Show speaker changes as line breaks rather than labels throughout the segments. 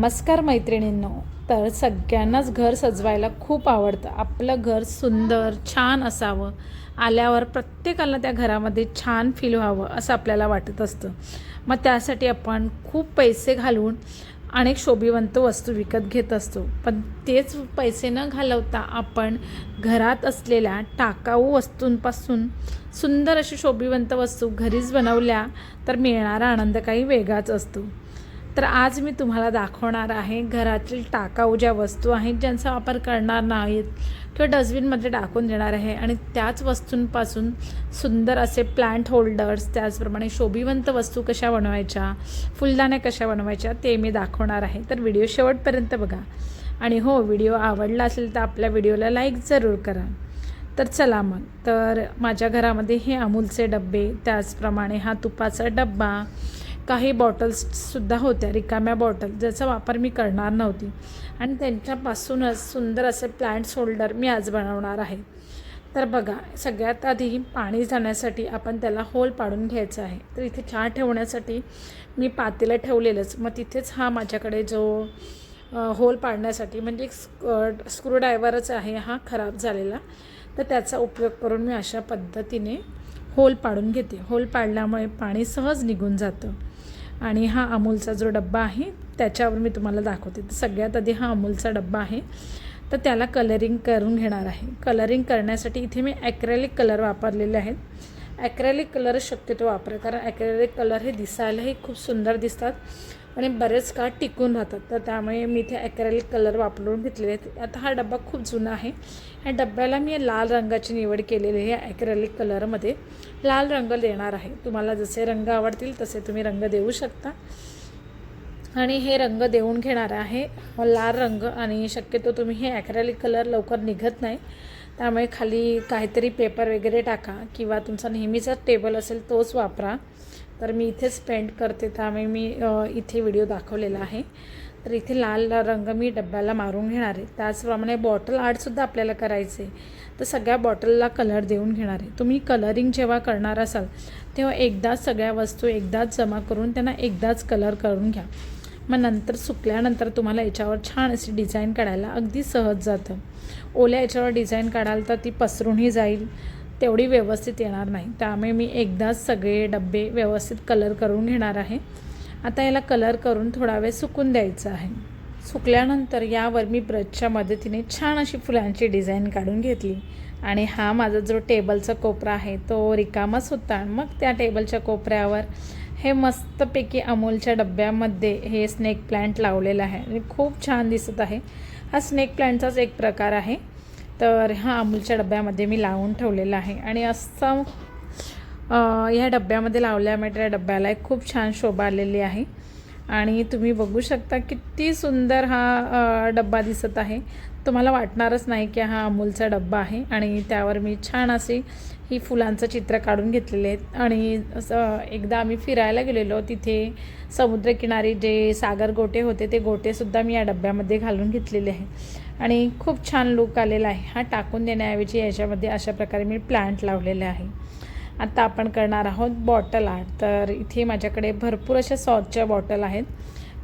नमस्कार मैत्रिणींनो. तर सगळ्यांनाच घर सजवायला खूप आवडतं. आपलं घर सुंदर छान असावं, आल्यावर प्रत्येकाला त्या घरामध्ये छान फील व्हावं असं आपल्याला वाटत असतं. मग त्यासाठी आपण खूप पैसे घालून अनेक शोभिवंत वस्तू विकत घेत असतो. पण तेच पैसे न घालवता आपण घरात असलेल्या टाकाऊ वस्तूंपासून सुंदर अशी शोभिवंत वस्तू घरीच बनवल्या तर मिळणारा आनंद काही वेगळाच असतो. तर आज मी तुम्हाला दाखवणार आहे घरातील टाकाऊ ज्या वस्तू आहेत ज्यांचा वापर करणार नाहीत किंवा डस्टबिनमध्ये टाकून देणार आहे आणि त्याच वस्तूंपासून सुंदर असे प्लांट होल्डर्स, त्याचप्रमाणे शोभिवंत वस्तू कशा बनवायच्या, फुलदाण्या कशा बनवायच्या ते मी दाखवणार आहे. तर व्हिडिओ शेवटपर्यंत बघा. आणि हो, व्हिडिओ आवडला असेल तर आपल्या व्हिडिओला लाईक जरूर करा. तर चला मग. तर माझ्या घरामध्ये हे अमूलचे डबे, त्याचप्रमाणे हा तुपाचा डब्बा, काही बॉटल्ससुद्धा होत्या, रिकाम्या बॉटल ज्याचा वापर मी करणार नव्हती आणि त्यांच्यापासूनच सुंदर असे प्लांट्स होल्डर मी आज बनवणार आहे. तर बघा, सगळ्यात आधी पाणी जाण्यासाठी आपण त्याला होल पाडून घ्यायचं आहे. तर इथे चहा ठेवण्यासाठी मी पातेलं ठेवलेलंच, मग तिथेच हा माझ्याकडे जो होल पाडण्यासाठी म्हणजे स्क्रूड्रायव्हरच आहे हा खराब झालेला, तर त्याचा उपयोग करून मी अशा पद्धतीने होल पाडून घेते. होल पाडल्यामुळे पाणी सहज निघून जातं. आणि हा अमूलचा जो डब्बा आहे त्याच्यावर मी तुम्हाला दाखवते. तर सगळ्यात आधी हा अमूलचा डब्बा आहे, तर त्याला कलरिंग करून घेणार आहे. कलरिंग करण्यासाठी इथे मी ॲक्रेलिक कलर वापरलेले आहेत. ॲक्रेलिक कलर शक्यतो वापरा, कारण ॲक्रेलिक कलर हे दिसायलाही खूप सुंदर दिसतात आणि बरेच काळ टिकून राहतात. तर त्यामुळे मी इथे ॲक्रेलिक कलर वापरून घेतलेले आहेत. आता हा डब्बा खूप जुना आहे. ह्या डब्याला मी लाल रंगाची निवड केलेली आहे. ॲक्रेलिक कलरमध्ये लाल रंग देणार आहे. तुम्हाला जसे रंग आवडतील तसे तुम्ही रंग देऊ शकता. आणि हे रंग देऊन घेणार आहे लाल रंग. आणि शक्यतो तुम्ही हे ॲक्रेलिक कलर लवकर निघत नाही, त्यामुळे खाली काहीतरी पेपर वगैरे टाका किंवा तुमचा नेहमीचा टेबल असेल तोच वापरा. तर मी इथेच पेंट करते, त्यामुळे मी इथे व्हिडिओ दाखवलेला आहे. तर इथे लाल रंग मी डब्याला मारून घेणार आहे. त्याचप्रमाणे बॉटल आर्टसुद्धा आपल्याला करायचे, तर सगळ्या बॉटलला कलर देऊन घेणार आहे. तुम्ही कलरिंग जेव्हा करणार असाल तेव्हा एकदाच सगळ्या वस्तू एकदाच जमा करून त्यांना एकदाच कलर करून घ्या. मग नंतर सुकल्यानंतर तुम्हाला याच्यावर छान अशी डिझाईन काढायला अगदी सहज जातं. ओल्या याच्यावर डिझाईन काढाल तर ती पसरूनही जाईल, तेवढी व्यवस्थित येणार नाही. त्यामुळे मी एकदाच सगळे डबे व्यवस्थित कलर करून घेणार आहे. आता याला कलर करून थोडा वेळ सुकून द्यायचं आहे. सुकल्यानंतर यावर मी ब्रशच्या मदतीने छान अशी फुलांची डिझाईन काढून घेतली. आणि हा माझा जो टेबलचा कोपरा आहे तो रिकामाच होता. मग त्या टेबलच्या कोपऱ्यावर हे मस्तपैकी अमूलच्या डब्यामध्ये हे स्नेक प्लांट लावलेलं आहे आणि खूप छान दिसत आहे. हा स्नेक प्लांटचाच एक प्रकार आहे. तर हा अमूलच्या डब्यामध्ये मी लावून ठेवलेला आहे. आणि असं ह्या डब्यामध्ये लावल्यामुळे त्या डब्याला एक खूप छान शोभा आलेली आहे. आणि तुम्ही बघू शकता किती सुंदर हा डब्बा दिसत आहे. तुम्हाला वाटणारच नाही की हा अमूलचा डब्बा आहे. आणि त्यावर मी छान अशी ही फुलांचं चित्र काढून घेतलेले आहेत. आणि असं एकदा आम्ही फिरायला गेलेलो, तिथे समुद्रकिनारी जे सागर गोटे होते ते गोटेसुद्धा मी या डब्यामध्ये घालून घेतलेले आहे आणि खूप छान लूक आलेला आहे. हा टाकून देण्याऐवजी याच्यामध्ये अशा प्रकारे मी प्लांट लावलेले आहे. आता आपण करणार आहोत बॉटल आर्ट. तर इथे माझ्याकडे भरपूर अशा सॉसच्या बॉटल आहेत.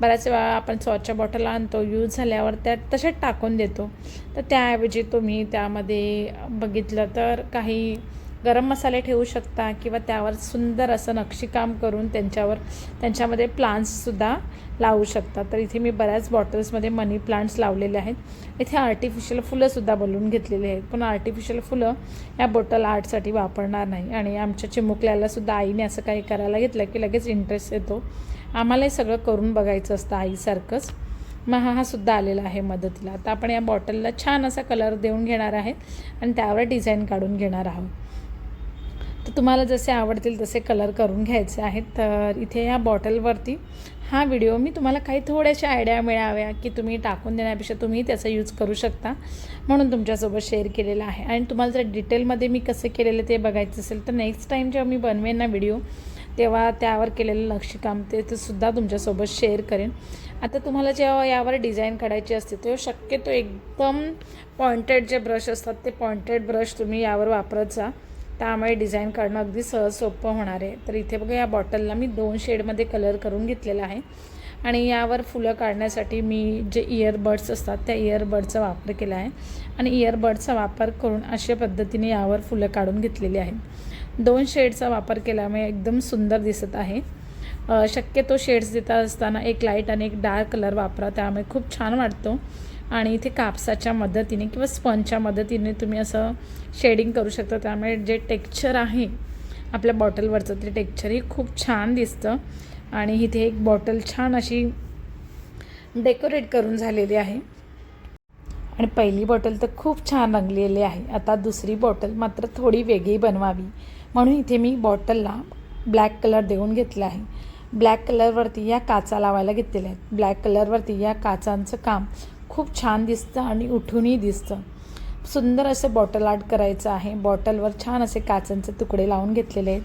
बऱ्याच वेळा आपण सॉसच्या बॉटल आणतो, यूज झाल्यावर त्यात तशाच टाकून देतो. तर त्याऐवजी तुम्ही त्यामध्ये बघितलं तर काही गरम मसाले ठेवू शकता किंवा त्यावर सुंदर असं नक्षीकाम करून त्यांच्यामध्ये प्लांट्ससुद्धा लावू शकता. तर इथे मी बऱ्याच बॉटल्समध्ये मनी प्लांट्स लावलेले आहेत. इथे आर्टिफिशियल फुलंसुद्धा बनवून घेतलेली आहेत, पण आर्टिफिशियल फुलं या बॉटल आर्टसाठी वापरणार नाही. आणि आमच्या चिमुकल्यालासुद्धा आईने असं काही करायला घेतलं की लगेच इंटरेस्ट येतो. आम्हालाही सगळं करून बघायचं असतं आईसारखंच. मग हा सुद्धा आलेला आहे मदतीला. आता आपण या बॉटलला छान असा कलर देऊन घेणार आहे आणि त्यावर डिझाईन काढून घेणार आहोत. तर तुम्हाला जसे आवडतील तसे कलर करून घ्यायचे आहेत. तर इथे या बॉटलवरती हा व्हिडिओ मी तुम्हाला काही थोड्याशा आयडिया मिळाव्या की तुम्ही टाकून देण्यापेक्षा तुम्ही त्याचा यूज करू शकता म्हणून तुमच्यासोबत शेअर केलेला आहे. आणि तुम्हाला जर डिटेलमध्ये मी कसं केलेलं ते बघायचं असेल तर नेक्स्ट टाईम जेव्हा मी बनवेन ना व्हिडिओ, तेव्हा त्यावर केलेलं नक्षीकाम ते सुद्धा तुमच्यासोबत शेअर करेन. आता तुम्हाला जेव्हा यावर डिझाईन काढायची असते तेव्हा शक्यतो एकदम पॉइंटेड जे ब्रश असतात ते पॉइंटेड ब्रश तुम्ही यावर वापरत जा. त्यामुळे डिझाईन काढणं अगदी सहज सोपं होणार आहे. तर इथे बघा, या बॉटलला मी 2 शेडमध्ये कलर करून घेतलेला आहे. आणि यावर फुलं काढण्यासाठी मी जे इयरबड्स असतात त्या इयरबडचा वापर केला आहे आणि इयरबडचा वापर करून अशा पद्धतीने यावर फुलं काढून घेतलेली आहेत. 2 शेडचा वापर केल्यामुळे एकदम सुंदर दिसत आहे. शक्यतो शेड्स देत असताना एक लाईट आणि एक डार्क कलर वापरा, त्यामुळे खूप छान वाटतो. आणि इथे कापसाच्या मदतीने किंवा स्पंजच्या मदतीने तुम्ही असं शेडिंग करू शकता, त्यामुळे जे टेक्स्चर आहे आपल्या बॉटलवरचं ते टेक्स्चरही खूप छान दिसतं. आणि इथे एक बॉटल छान अशी डेकोरेट करून झालेली आहे आणि पहिली बॉटल तर खूप छान रंगलेली आहे. आता दुसरी बॉटल मात्र थोडी वेगळी बनवावी म्हणून इथे मी बॉटलला ब्लॅक कलर देऊन घेतला आहे. ब्लॅक कलरवरती या काचा लावायला घेतलेल्या आहेत. ब्लॅक कलरवरती या काचांचं काम खूप छान दिसतं आणि उठूनही दिसतं. सुंदर असं बॉटल आर्ट करायचं आहे. बॉटलवर छान असे काचांचे तुकडे लावून घेतलेले आहेत.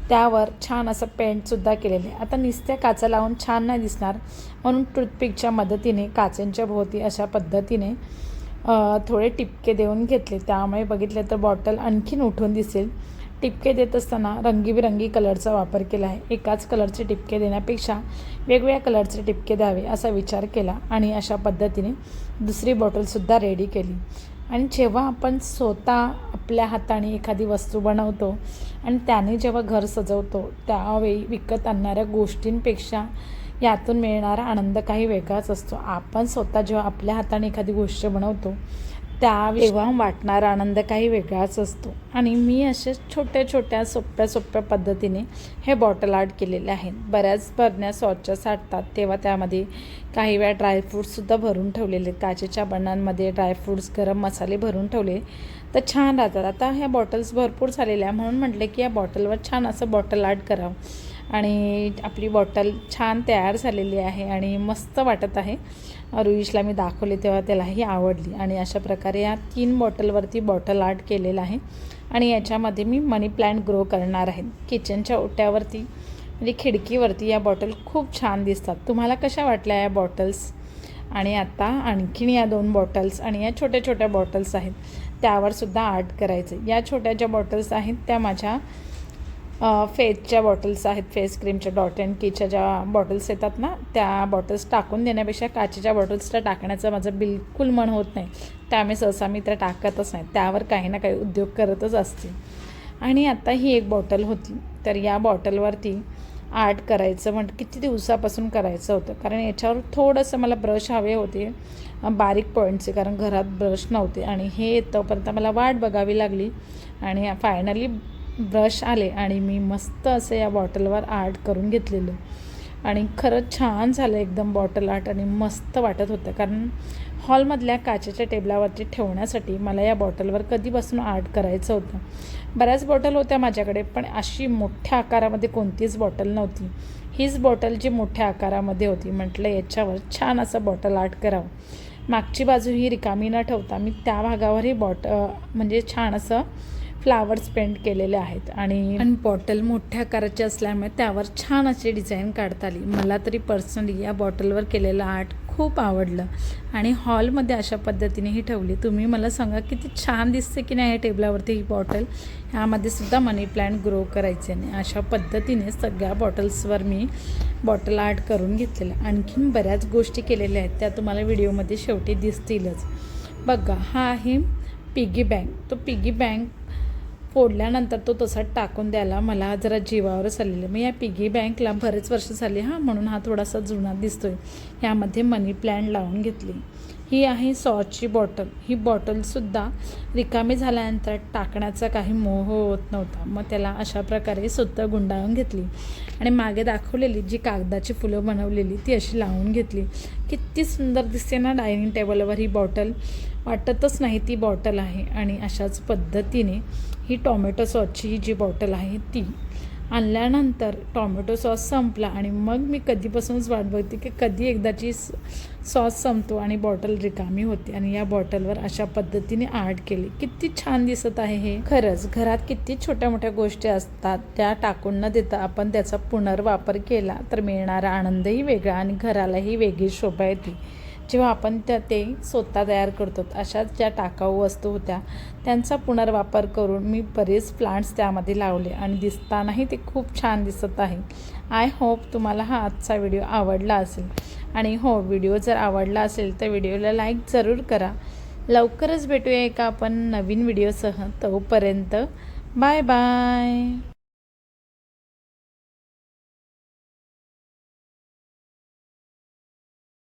त्यावर छान असं पेंटसुद्धा केलेलं आहे. आता नुसत्या काचा लावून छान नाही दिसणार म्हणून टूथपिकच्या मदतीने काचेंच्या भोवती अशा पद्धतीने थोडे टिपके देऊन घेतले, त्यामुळे बघितले तर बॉटल आणखीन उठून दिसेल. टिपके देत असताना रंगीबिरंगी कलरचा वापर केला आहे. एकाच कलरचे टिपके देण्यापेक्षा वेगवेगळ्या कलरचे टिपके द्यावे असा विचार केला आणि अशा पद्धतीने दुसरी बॉटलसुद्धा रेडी केली. आणि जेव्हा आपण स्वतः आपल्या हाताने एखादी वस्तू बनवतो आणि त्याने जेव्हा घर सजवतो त्यावेळी विकत आणणाऱ्या गोष्टींपेक्षा यातून मिळणारा आनंद काही वेगळाच असतो. आपण स्वतः जेव्हा आपल्या हाताने एखादी गोष्ट बनवतो तेव्हा वाटणारा आनंद काही वेगळाच असतो. आणि मी अशा छोट्या छोट्या सोप्या पद्धतीने हे बॉटल आर्ट केलेले आहेत. बऱ्याच बरण्या सॉसच्या साठतात तेव्हा त्यामध्ये काही वेळा ड्रायफ्रूट्ससुद्धा भरून ठेवलेले, काचेच्या बरण्यांमध्ये ड्रायफ्रूट्स गरम मसाले भरून ठेवले तर छान राहतात. आता ह्या बॉटल्स भरपूर झालेल्या म्हणून म्हटले की या बॉटलवर छान असं बॉटल आर्ट करावं आणि आपली बॉटल छान तयार झालेली आहे आणि मस्त वाटत आहे. रुईशला मी दाखवले तेव्हा त्यालाही आवडली आणि अशा प्रकारे या 3 बॉटलवरती बॉटल आर्ट केलेलं आहे. आणि याच्यामध्ये मी मनी प्लांट ग्रो करणार आहे. किचनच्या ओट्यावरती म्हणजे खिडकीवरती या बॉटल खूप छान दिसतात. तुम्हाला कशा वाटल्या या बॉटल्स? आणि आता आणखीन या 2 बॉटल्स आणि या छोट्या छोट्या बॉटल्स आहेत त्यावरसुद्धा आर्ट करायचं. या छोट्या ज्या बॉटल्स आहेत त्या माझ्या फेसच्या बॉटल्स आहेत. फेस क्रीमच्या डॉट अँड कीच्या ज्या बॉटल्स येतात ना त्या बॉटल्स टाकून देण्यापेक्षा काचेच्या बॉटल्सला टाकण्याचं माझं बिलकुल मन होत नाही, त्यामुळे सहसा मी त्या टाकतच नाही. त्यावर काही ना काही उद्योग करतच असते. आणि आता ही एक बॉटल होती तर या बॉटलवरती आर्ट करायचं किती दिवसापासून करायचं होतं, कारण याच्यावर थोडंसं मला ब्रश हवे होते बारीक पॉईंटचे, कारण घरात ब्रश नव्हते आणि हे तोपर्यंत मला वाट बघावी लागली आणि फायनली ब्रश आले आणि मी मस्त असं या बॉटलवर आर्ट करून घेतलेलं आणि खरंच छान झालं एकदम बॉटल आर्ट आणि मस्त वाटत होतं. कारण हॉलमधल्या काचेच्या टेबलावरती ठेवण्यासाठी मला या बॉटलवर कधीपासून आर्ट करायचं होतं. बऱ्याच बॉटल होत्या माझ्याकडे पण अशी मोठ्या आकारामध्ये कोणतीच बॉटल नव्हती. हीच बॉटल जी मोठ्या आकारामध्ये होती. म्हटलं याच्यावर छान असं बॉटल आर्ट करावं. मागची बाजू ही रिकामी न ठेवता मी त्या भागावरही म्हणजे छान असं फ्लावर्स पेंट केलेले आहेत आणि बॉटल मोठ्या आकाराची असल्यामुळे त्यावर छान असे डिझाईन काढता आली. मला तरी पर्सनली या बॉटलवर केलेलं आर्ट खूप आवडलं आणि हॉलमध्ये अशा पद्धतीने ही ठेवली. तुम्ही मला सांगा किती छान दिसते की नाही या टेबलावरती ही बॉटल. ह्यामध्ये सुद्धा मनी प्लांट ग्रो करायचे आणि अशा पद्धतीने सगळ्या बॉटल्सवर मी बॉटल आर्ट करून घेतलेलं. आणखीन बऱ्याच गोष्टी केलेल्या आहेत त्या तुम्हाला व्हिडिओमध्ये शेवटी दिसतीलच. बघा हा आहे पिगी बँक. तो पिगी बँक फोडल्यानंतर तो तसाच टाकून द्यायला मला जरा जीवावरच आलेलं. मी या पिगी बँकला बरेच वर्ष झाली म्हणून हा थोडासा जुना दिसतोय. यामध्ये मनी प्लांट लावून घेतली. ही आहे सॉसची बॉटल. ही बॉटलसुद्धा रिकामी झाल्यानंतर टाकण्याचा काही मोह होत नव्हता, मग त्याला अशा प्रकारे सुद्धा गुंडाळून घेतली आणि मागे दाखवलेली जी कागदाची फुलं बनवलेली ती अशी लावून घेतली. किती सुंदर दिसते ना डायनिंग टेबलवर ही बॉटल, वाटतच नाही ती बॉटल आहे. आणि अशाच पद्धतीने ही टॉमॅटो सॉसची ही जी बॉटल आहे ती आणल्यानंतर टॉमॅटो सॉस संपला आणि मग मी कधीपासूनच वाट बघते की कधी एकदाची सॉस संपतो आणि बॉटल रिकामी होते. आणि या बॉटलवर अशा पद्धतीने आर्ट केले. किती छान दिसत आहे हे. खरंच घरात किती छोट्या मोठ्या गोष्टी असतात त्या टाकून न देता आपण त्याचा पुनर्वापर केला तर मिळणारा आनंदही वेगळा आणि घरालाही वेगळी शोभा येते. जेव्हा आपण ते स्वतः तयार करतो. अशाच ज्या टाकाऊ वस्तू होत्या त्यांचा पुनर्वापर करून मी बरेच प्लांट्स त्यामध्ये लावले आणि दिसतानाही ते खूप छान दिसत आहे. आय होप तुम्हाला हा आजचा व्हिडिओ आवडला असेल. आणि हो, व्हिडिओ जर आवडला असेल तर व्हिडिओला लाईक जरूर करा. लवकरच भेटूया एका आपण नवीन व्हिडिओसह. तोपर्यंत बाय बाय.